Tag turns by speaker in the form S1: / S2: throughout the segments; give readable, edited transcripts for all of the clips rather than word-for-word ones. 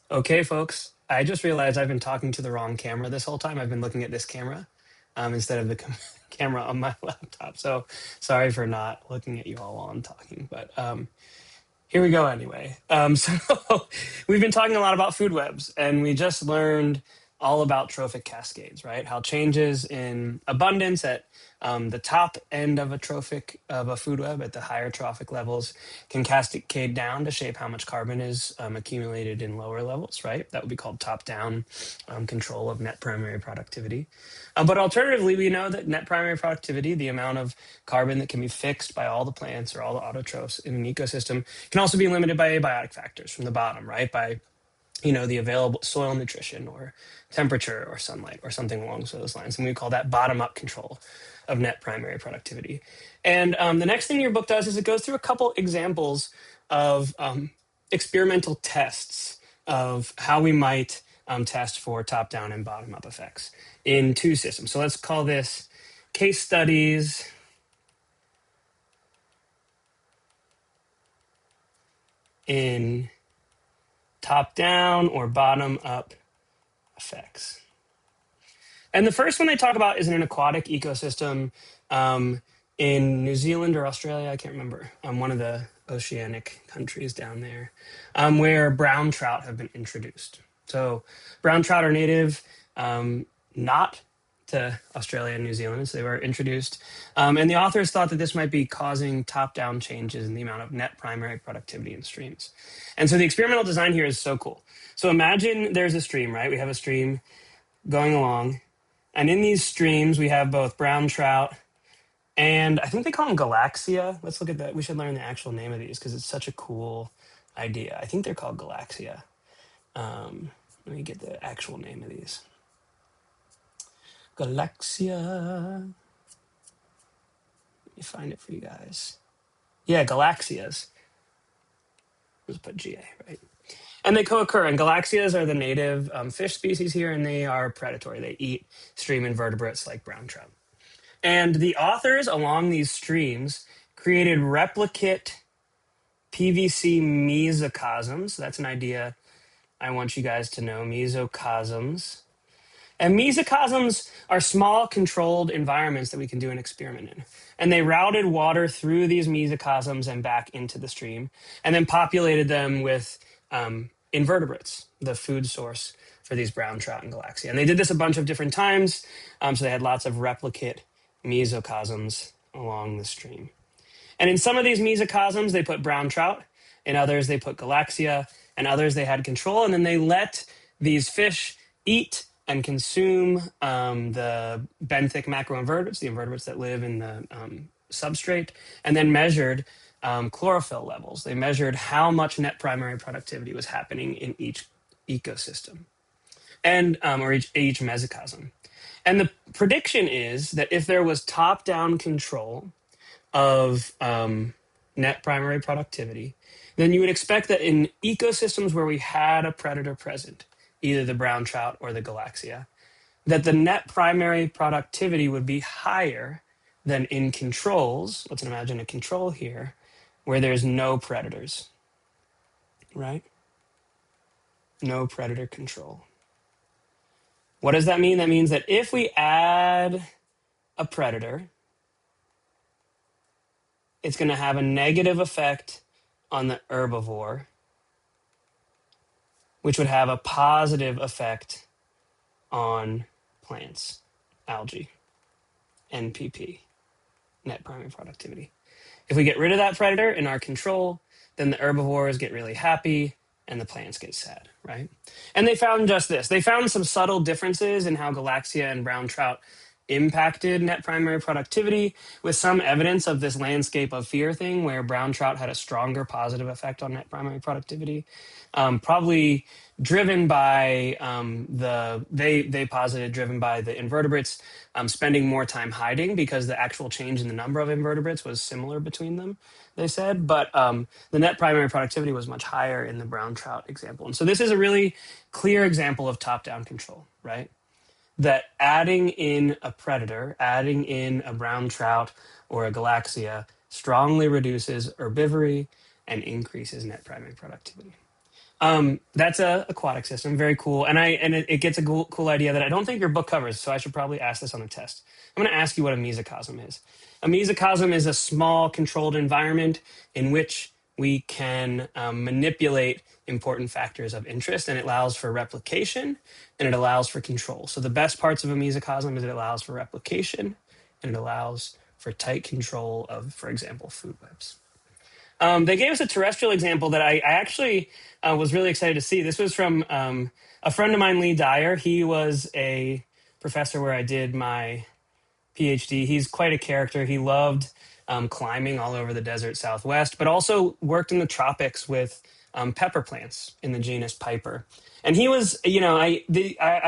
S1: Okay, folks, I just realized I've been talking to the wrong camera this whole time. I've been looking at this camera instead of the camera on my laptop. So sorry for not looking at you all while I'm talking, but here we go anyway. So we've been talking a lot about food webs, and we just learned all about trophic cascades, right? How changes in abundance at the top end of a food web at the higher trophic levels can cascade down to shape how much carbon is accumulated in lower levels, right? That would be called top-down control of net primary productivity. But alternatively, we know that net primary productivity, the amount of carbon that can be fixed by all the plants or all the autotrophs in an ecosystem, can also be limited by abiotic factors from the bottom, right? By the available soil nutrition or temperature or sunlight or something along those lines. And we call that bottom-up control of net primary productivity. And the next thing your book does is it goes through a couple examples of experimental tests of how we might test for top-down and bottom-up effects in two systems. So let's call this case studies in top-down or bottom-up effects. And the first one they talk about is in an aquatic ecosystem in New Zealand or Australia, I can't remember, one of the oceanic countries down there, where brown trout have been introduced. So brown trout are native not to Australia and New Zealand, so they were introduced. And the authors thought that this might be causing top-down changes in the amount of net primary productivity in streams. And so the experimental design here is so cool. So imagine there's a stream, right? We have a stream going along. And in these streams, we have both brown trout and I think they call them Galaxia. Let's look at that. We should learn the actual name of these because it's such a cool idea. I think they're called Galaxia. Let me get the actual name of these. Galaxia. Let me find it for you guys. Yeah, Galaxias. Let's put GA, right? And they co-occur, and Galaxias are the native fish species here, and they are predatory. They eat stream invertebrates like brown trout. And the authors along these streams created replicate PVC mesocosms. That's an idea I want you guys to know, mesocosms. And mesocosms are small controlled environments that we can do an experiment in. And they routed water through these mesocosms and back into the stream, and then populated them with invertebrates, the food source for these brown trout and Galaxia. And they did this a bunch of different times, so they had lots of replicate mesocosms along the stream. And in some of these mesocosms, they put brown trout. In others, they put Galaxia. And others, they had control. And then they let these fish eat and consume the benthic macroinvertebrates, the invertebrates that live in the substrate, and then measured chlorophyll levels. They measured how much net primary productivity was happening in each ecosystem, and or each mesocosm. And the prediction is that if there was top-down control of net primary productivity, then you would expect that in ecosystems where we had a predator present, either the brown trout or the Galaxia, that the net primary productivity would be higher than in controls. Let's imagine a control here where there's no predators, right? No predator control. What does that mean? That means that if we add a predator, it's going to have a negative effect on the herbivore, which would have a positive effect on plants, algae, NPP, net primary productivity. If we get rid of that predator in our control, then the herbivores get really happy and the plants get sad, right? And they found just this. They found some subtle differences in how Galaxia and brown trout impacted net primary productivity, with some evidence of this landscape of fear thing where brown trout had a stronger positive effect on net primary productivity, probably driven by they posited driven by the invertebrates spending more time hiding, because the actual change in the number of invertebrates was similar between them, they said, but the net primary productivity was much higher in the brown trout example. And so this is a really clear example of top-down control, right? That adding in a predator, adding in a brown trout or a Galaxia strongly reduces herbivory and increases net primary productivity. That's a aquatic system, very cool, and it gets a cool idea that I don't think your book covers, so I should probably ask this on the test. I'm going to ask you what a mesocosm is. A mesocosm is a small, controlled environment in which we can manipulate important factors of interest, and it allows for replication and it allows for control. So the best parts of a mesocosm is it allows for replication and it allows for tight control of, for example, food webs. They gave us a terrestrial example that I actually was really excited to see. This was from a friend of mine, Lee Dyer. He was a professor where I did my PhD. He's quite a character. He loved climbing all over the desert Southwest, but also worked in the tropics with pepper plants in the genus Piper. And he was, I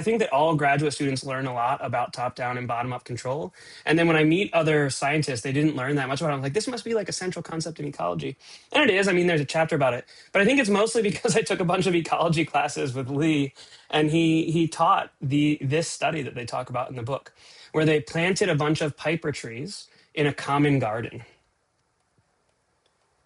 S1: think that all graduate students learn a lot about top-down and bottom-up control. And then when I meet other scientists, they didn't learn that much about it. I'm like, this must be like a central concept in ecology. And it is. I mean, there's a chapter about it. But I think it's mostly because I took a bunch of ecology classes with Lee, and he taught this study that they talk about in the book, where they planted a bunch of piper trees in a common garden.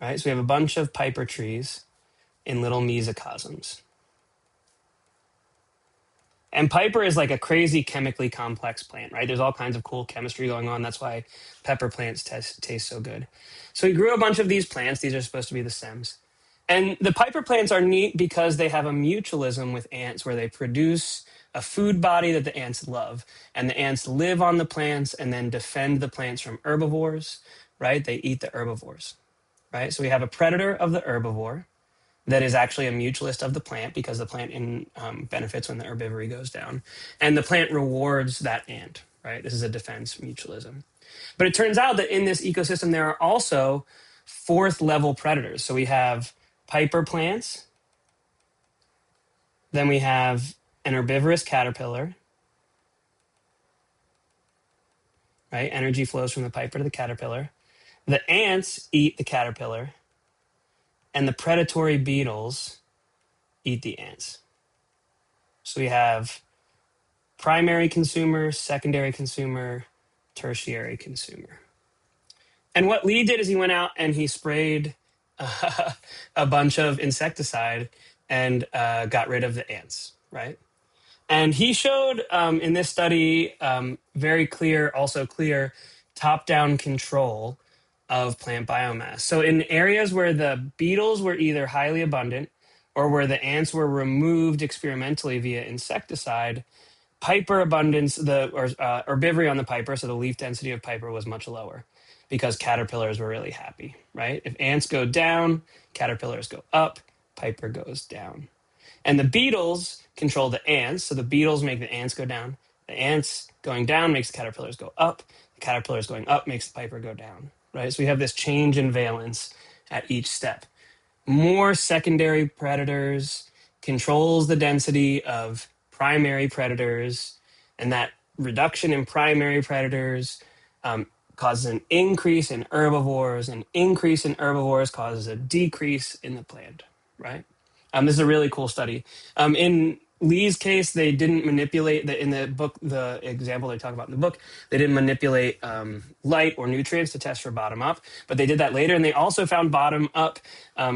S1: Right? So we have a bunch of piper trees in little mesocosms. And piper is like a crazy chemically complex plant, right? There's all kinds of cool chemistry going on. That's why pepper plants taste so good. So he grew a bunch of these plants. These are supposed to be the stems. And the piper plants are neat because they have a mutualism with ants where they produce a food body that the ants love. And the ants live on the plants and then defend the plants from herbivores, right? They eat the herbivores, right? So we have a predator of the herbivore that is actually a mutualist of the plant because the plant benefits when the herbivory goes down. And the plant rewards that ant, right? This is a defense mutualism. But it turns out that in this ecosystem, there are also fourth level predators. So we have piper plants, then we have an herbivorous caterpillar, right? Energy flows from the piper to the caterpillar. The ants eat the caterpillar, and the predatory beetles eat the ants. So we have primary consumer, secondary consumer, tertiary consumer. And what Lee did is he went out and he sprayed a bunch of insecticide and got rid of the ants, right? And he showed in this study very clear, also clear top-down control of plant biomass. So in areas where the beetles were either highly abundant or where the ants were removed experimentally via insecticide, piper abundance, herbivory on the piper, so the leaf density of piper was much lower because caterpillars were really happy, right? If ants go down, caterpillars go up, piper goes down. And the beetles control the ants, so the beetles make the ants go down. The ants going down makes the caterpillars go up. The caterpillars going up makes the piper go down, right? So we have this change in valence at each step. More secondary predators controls the density of primary predators, and that reduction in primary predators causes an increase in herbivores. An increase in herbivores causes a decrease in the plant, right? This is a really cool study. In Lee's case, they didn't manipulate in the book, the example they talk about in the book, they didn't manipulate light or nutrients to test for bottom up, but they did that later. And they also found bottom up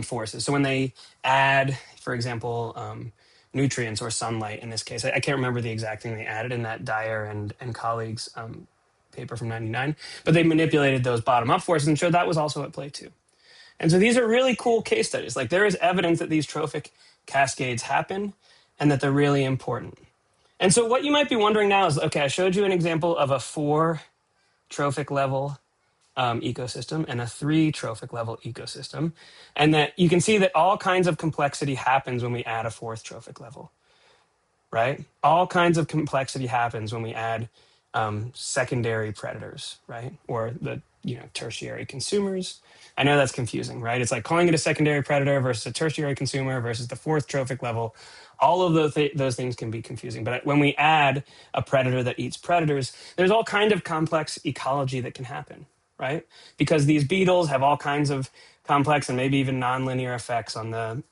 S1: forces. So when they add, for example, nutrients or sunlight in this case, I can't remember the exact thing they added in that Dyer and colleagues paper from 99, but they manipulated those bottom up forces and showed that was also at play too. And so these are really cool case studies. Like there is evidence that these trophic cascades happen and that they're really important. And so what you might be wondering now is, okay, I showed you an example of a 4 trophic level ecosystem and a 3 trophic level ecosystem. And that you can see that all kinds of complexity happens when we add a 4th trophic level, right? All kinds of complexity happens when we add secondary predators, right? Or the tertiary consumers. I know that's confusing, right? It's like calling it a secondary predator versus a tertiary consumer versus the 4th trophic level. All of those things can be confusing. But when we add a predator that eats predators, there's all kind of complex ecology that can happen, right? Because these beetles have all kinds of complex and maybe even nonlinear effects on the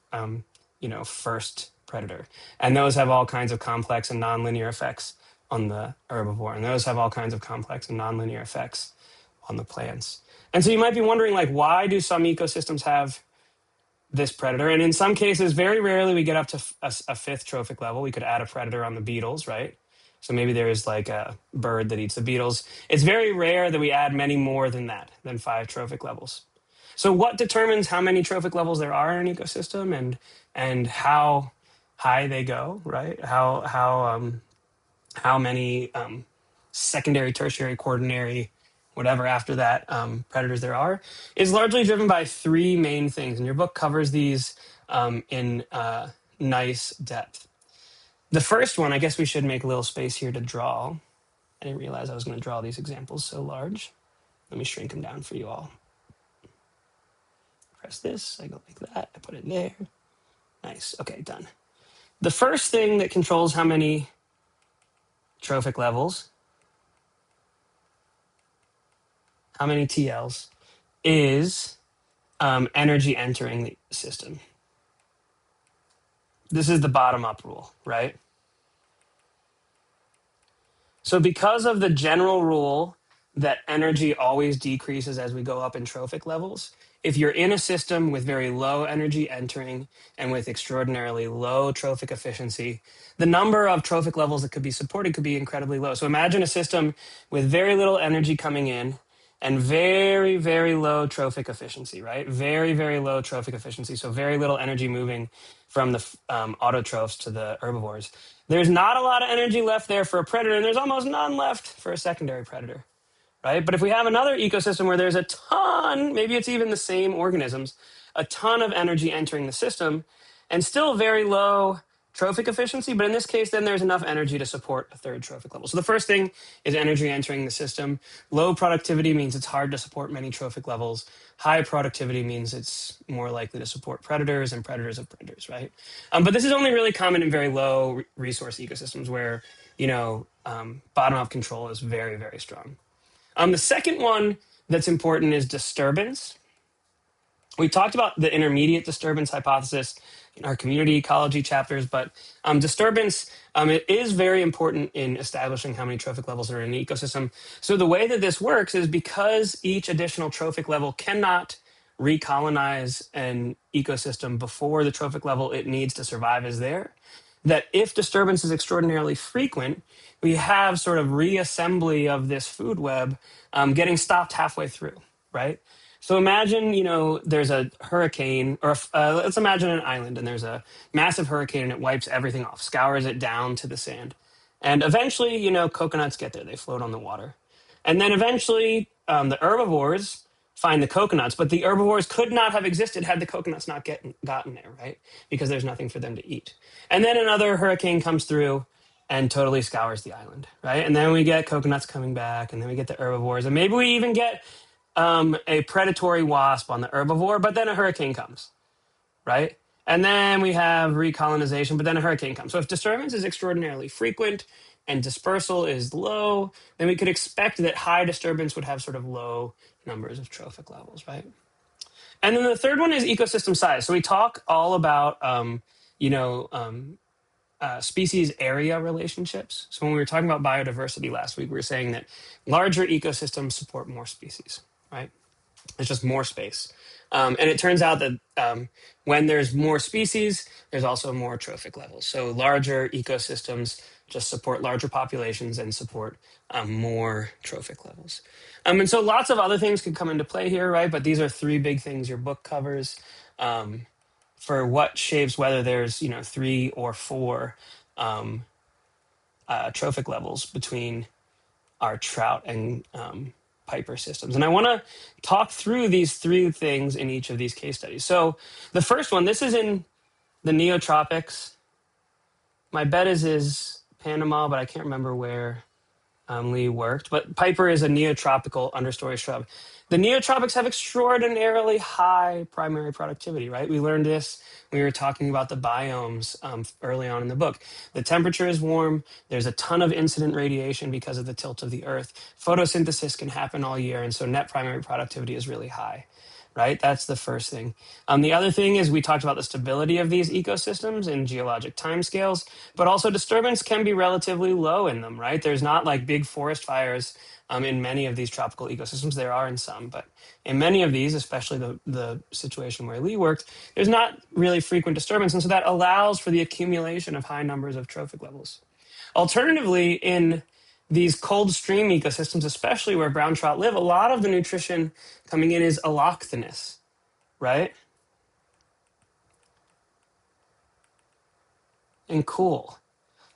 S1: first predator. And those have all kinds of complex and nonlinear effects on the herbivore. And those have all kinds of complex and nonlinear effects on the plants. And so you might be wondering, like, why do some ecosystems have this predator. And in some cases, very rarely, we get up to a fifth trophic level. We could add a predator on the beetles, right? So maybe there is like a bird that eats the beetles. It's very rare that we add many more than that, than 5 trophic levels. So what determines how many trophic levels there are in an ecosystem, and how high they go, right? How many secondary, tertiary, quaternary, whatever after that predators there are, is largely driven by 3 main things. And your book covers these in nice depth. The first one, I guess we should make a little space here to draw. I didn't realize I was going to draw these examples so large. Let me shrink them down for you all. Press this, I go like that, I put it there. Nice, okay, done. The first thing that controls how many trophic levels, how many TLs, is energy entering the system. This is the bottom-up rule, right? So because of the general rule that energy always decreases as we go up in trophic levels, if you're in a system with very low energy entering and with extraordinarily low trophic efficiency, the number of trophic levels that could be supported could be incredibly low. So imagine a system with very little energy coming in and very, very low trophic efficiency, right? Very, very low trophic efficiency. So very little energy moving from the autotrophs to the herbivores. There's not a lot of energy left there for a predator, and there's almost none left for a secondary predator, right? But if we have another ecosystem where there's a ton, maybe it's even the same organisms, a ton of energy entering the system, and still very low trophic efficiency, but in this case, then there's enough energy to support a third trophic level. So the first thing is energy entering the system. Low productivity means it's hard to support many trophic levels. High productivity means it's more likely to support predators and predators of predators, right? But this is only really common in very low resource ecosystems where, bottom-up control is very, very strong. The second one that's important is disturbance. We talked about the intermediate disturbance hypothesis in our community ecology chapters, but disturbance, it is very important in establishing how many trophic levels are in an ecosystem. So the way that this works is because each additional trophic level cannot recolonize an ecosystem before the trophic level it needs to survive is there, that if disturbance is extraordinarily frequent, we have sort of reassembly of this food web getting stopped halfway through, right? So imagine, there's a hurricane, or let's imagine an island, and there's a massive hurricane, and it wipes everything off, scours it down to the sand. And eventually, coconuts get there. They float on the water. And then eventually, the herbivores find the coconuts, but the herbivores could not have existed had the coconuts not gotten there, right? Because there's nothing for them to eat. And then another hurricane comes through and totally scours the island, right? And then we get coconuts coming back, and then we get the herbivores, and maybe we even get a predatory wasp on the herbivore, but then a hurricane comes, right? And then we have recolonization, but then a hurricane comes. So if disturbance is extraordinarily frequent and dispersal is low, then we could expect that high disturbance would have sort of low numbers of trophic levels, right? And then the third one is ecosystem size. So we talk all about, species area relationships. So when we were talking about biodiversity last week, we were saying that larger ecosystems support more species, right? It's just more space. And it turns out that when there's more species, there's also more trophic levels. So larger ecosystems just support larger populations and support more trophic levels. And so lots of other things could come into play here, right? But these are 3 big things your book covers for what shapes whether there's 3 or 4 trophic levels between our trout and Piper systems. And I want to talk through these 3 things in each of these case studies. So the first one, this is in the Neotropics. My bet is Panama, but I can't remember where Lee worked. But Piper is a neotropical understory shrub. The neotropics have extraordinarily high primary productivity, right? We learned this when we were talking about the biomes early on in the book. The temperature is warm. There's a ton of incident radiation because of the tilt of the earth. Photosynthesis can happen all year, and so net primary productivity is really high. right? That's the first thing. The other thing is we talked about the stability of these ecosystems in geologic timescales, but also disturbance can be relatively low in them, right? There's not like big forest fires in many of these tropical ecosystems. There are in some, but in many of these, especially the situation where Lee worked, there's not really frequent disturbance. And so that allows for the accumulation of high numbers of trophic levels. Alternatively, in these cold stream ecosystems, especially where brown trout live, a lot of the nutrition coming in is allochthonous, right? And cool.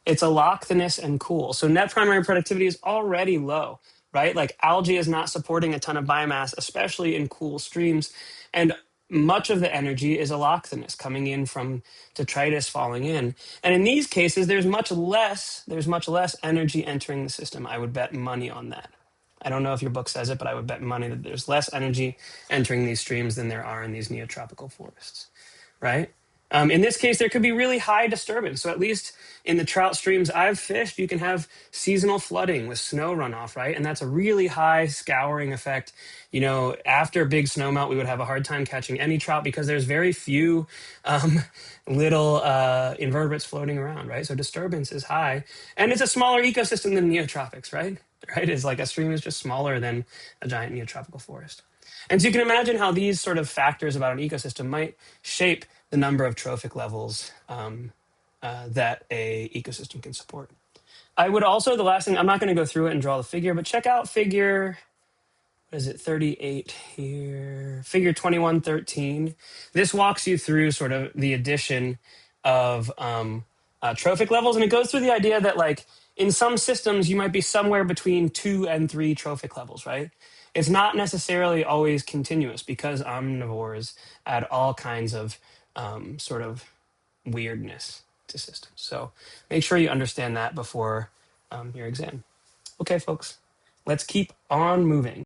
S1: It's allochthonous and cool. So net primary productivity is already low, right? Like algae is not supporting a ton of biomass, especially in cool streams. And much of the energy is allochthonous coming in from detritus falling in. And in these cases, there's much less energy entering the system. I would bet money on that. I don't know if your book says it, but I would bet money that there's less energy entering these streams than there are in these neotropical forests, right? In this case, there could be really high disturbance. So at least in the trout streams I've fished, you can have seasonal flooding with snow runoff, right? And that's a really high scouring effect. You know, after a big snowmelt, we would have a hard time catching any trout because there's very few little invertebrates floating around, right? So disturbance is high. And it's a smaller ecosystem than neotropics, right? Right? It's like a stream is just smaller than a giant neotropical forest. And so you can imagine how these sort of factors about an ecosystem might shape the number of trophic levels that a ecosystem can support. I would also, the last thing, I'm not going to go through it and draw the figure, but check out figure, what is it, 38 here, figure 2113. This walks you through sort of the addition of trophic levels, and it goes through the idea that like in some systems, you might be somewhere between 2 and 3 trophic levels, right? It's not necessarily always continuous because omnivores add all kinds of sort of weirdness to systems. So make sure you understand that before your exam. Okay, folks, let's keep on moving.